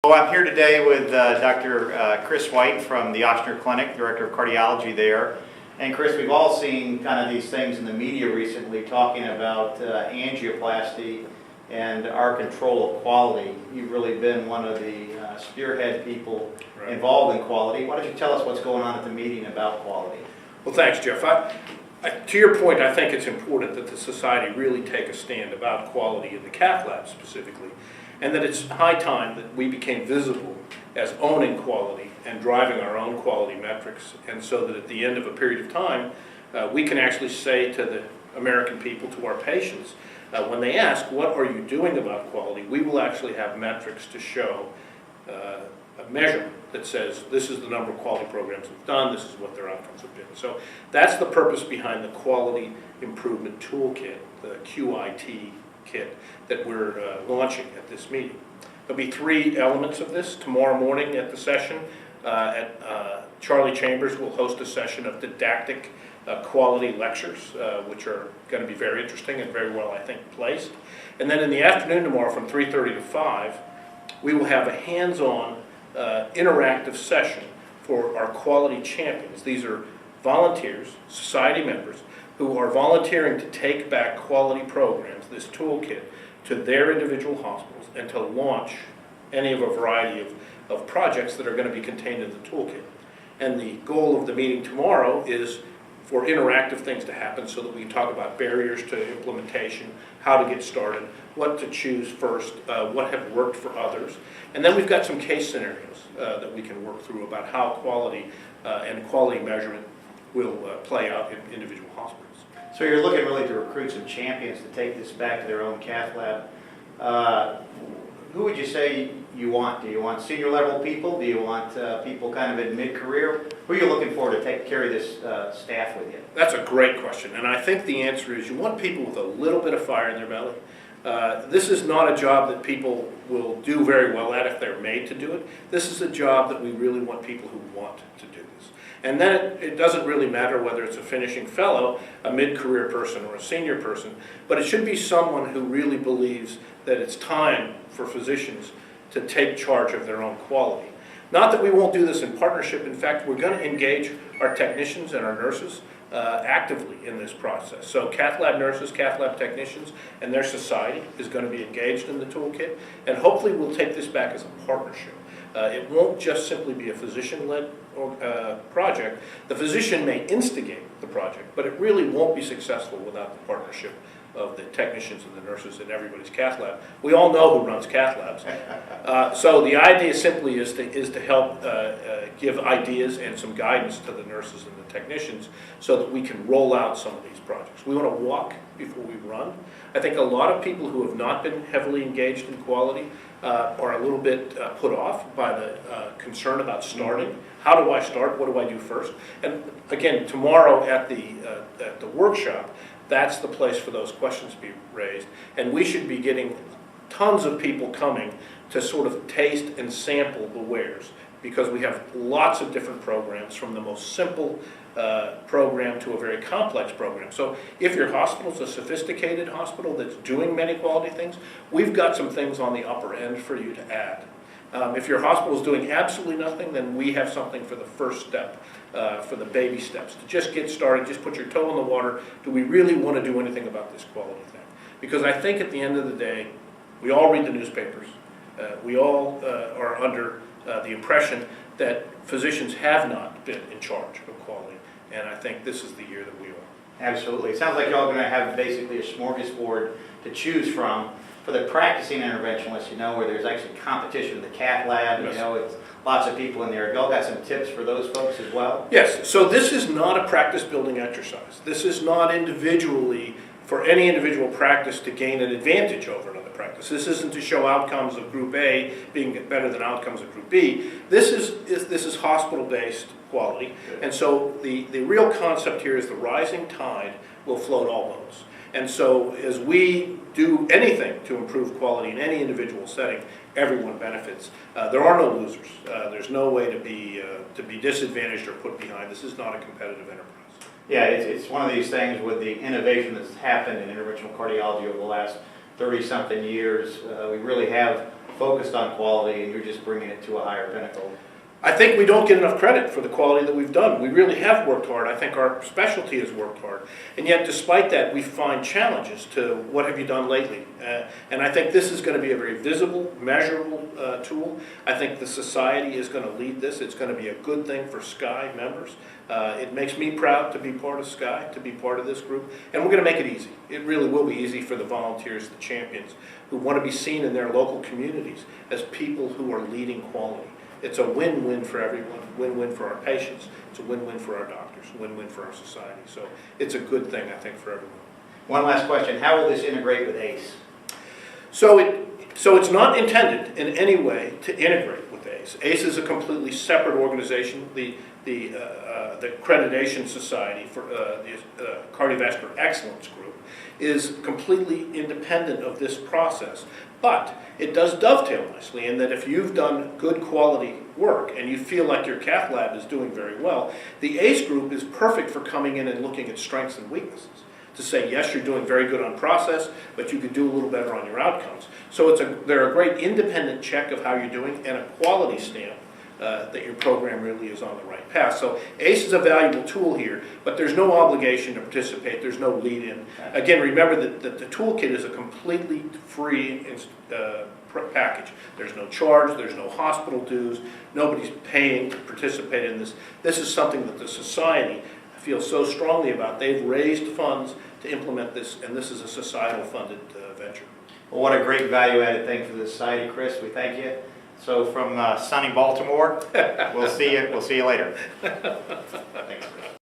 Well, I'm here today with Dr. Chris White from the Ochsner Clinic, Director of Cardiology there. And Chris, we've all seen kind of these things in the media recently talking about angioplasty and our control of quality. You've really been one of the spearhead people involved in quality. Why don't you tell us what's going on at the meeting about quality? Well, thanks, Jeff. To your point, I think it's important that the society really take a stand about quality in the Cath lab specifically, and that it's high time that we became visible as owning quality and driving our own quality metrics, and so that at the end of a period of time, we can actually say to the American people, to our patients, when they ask, what are you doing about quality, we will actually have metrics to show a measurement that says this is the number of quality programs we've done, this is what their outcomes have been. So that's the purpose behind the Quality Improvement Toolkit, the QIT kit that we're launching at this meeting. There'll be three elements of this. Tomorrow morning at the session, Charlie Chambers will host a session of didactic quality lectures, which are going to be very interesting and very well, I think, placed. And then in the afternoon tomorrow from 3:30 to 5, we will have a hands-on interactive session for our quality champions. These are volunteers, society members, who are volunteering to take back quality programs, this toolkit, to their individual hospitals and to launch any of a variety of projects that are going to be contained in the toolkit. And the goal of the meeting tomorrow is for interactive things to happen so that we can talk about barriers to implementation, how to get started, what to choose first, what have worked for others. And then we've got some case scenarios that we can work through about how quality and quality measurement will play out in individual hospitals. So you're looking really to recruit some champions to take this back to their own cath lab. Who would you say you want? Do you want senior level people? Do you want people kind of in mid-career? Who are you looking for to carry this staff with you? That's a great question, and I think the answer is you want people with a little bit of fire in their belly. This is not a job that people will do very well at if they're made to do it. This is a job that we really want people who want to do this. And then it doesn't really matter whether it's a finishing fellow, a mid-career person, or a senior person, but it should be someone who really believes that it's time for physicians to take charge of their own quality. Not that we won't do this in partnership. In fact, we're going to engage our technicians and our nurses actively in this process. So cath lab nurses, cath lab technicians, and their society is going to be engaged in the toolkit, and hopefully we'll take this back as a partnership. It won't just simply be a physician-led project. The physician may instigate the project, but it really won't be successful without the partnership of the technicians and the nurses in everybody's cath lab. We all know who runs cath labs. So the idea simply is to help give ideas and some guidance to the nurses and the technicians so that we can roll out some of these projects. We want to walk before we run. I think a lot of people who have not been heavily engaged in quality are a little bit put off by the concern about starting. How do I start? What do I do first? And again, tomorrow at the workshop, that's the place for those questions to be raised. And we should be getting tons of people coming to sort of taste and sample the wares, because we have lots of different programs, from the most simple program to a very complex program. So if your hospital is a sophisticated hospital that's doing many quality things, we've got some things on the upper end for you to add. If your hospital is doing absolutely nothing, then we have something for the first step, for the baby steps, to just get started, just put your toe in the water. Do we really want to do anything about this quality thing? Because I think at the end of the day, we all read the newspapers. We all are under the impression that physicians have not been in charge of quality, and I think this is the year that we are. Absolutely. It sounds like you're all going to have basically a smorgasbord to choose from for the practicing interventionalists, where there's actually competition in the cath lab, Yes. it's lots of people in there. Have y'all got some tips for those folks as well? Yes, so this is not a practice building exercise. This is not individually for any individual practice to gain an advantage over another practice. This isn't to show outcomes of Group A being better than outcomes of Group B. This is hospital-based quality, and so the real concept here is the rising tide will float all boats. And so as we do anything to improve quality in any individual setting, everyone benefits. There are no losers. There's no way to be disadvantaged or put behind. This is not a competitive enterprise. Yeah, it's one of these things with the innovation that's happened in interventional cardiology over the last 30-something years. We really have focused on quality, and you're just bringing it to a higher pinnacle. I think we don't get enough credit for the quality that we've done. We really have worked hard. I think our specialty has worked hard. And yet, despite that, we find challenges to what have you done lately. And I think this is going to be a very visible, measurable tool. I think the society is going to lead this. It's going to be a good thing for SCAI members. It makes me proud to be part of SCAI, to be part of this group. And we're going to make it easy. It really will be easy for the volunteers, the champions, who want to be seen in their local communities as people who are leading quality. It's a win-win for everyone, win-win for our patients, it's a win-win for our doctors, win-win for our society. So it's a good thing, I think, for everyone. One last question, how will this integrate with ACE? So it's not intended in any way to integrate with ACE. ACE is a completely separate organization. The Accreditation Society for the Cardiovascular Excellence Group is completely independent of this process. But it does dovetail nicely in that if you've done good quality work and you feel like your Cath lab is doing very well, the ACE group is perfect for coming in and looking at strengths and weaknesses. To say, yes, you're doing very good on process, but you could do a little better on your outcomes. So they're a great independent check of how you're doing and a quality stamp that your program really is on the right path. So ACE is a valuable tool here, but there's no obligation to participate. There's no lead-in. Again, remember that the toolkit is a completely free package. There's no charge. There's no hospital dues. Nobody's paying to participate in this. This is something that the society feels so strongly about. They've raised funds to implement this, and this is a societal-funded venture. Well, what a great value-added thing for the society, Chris. We thank you. So from sunny Baltimore, we'll see you later. Thanks, Chris.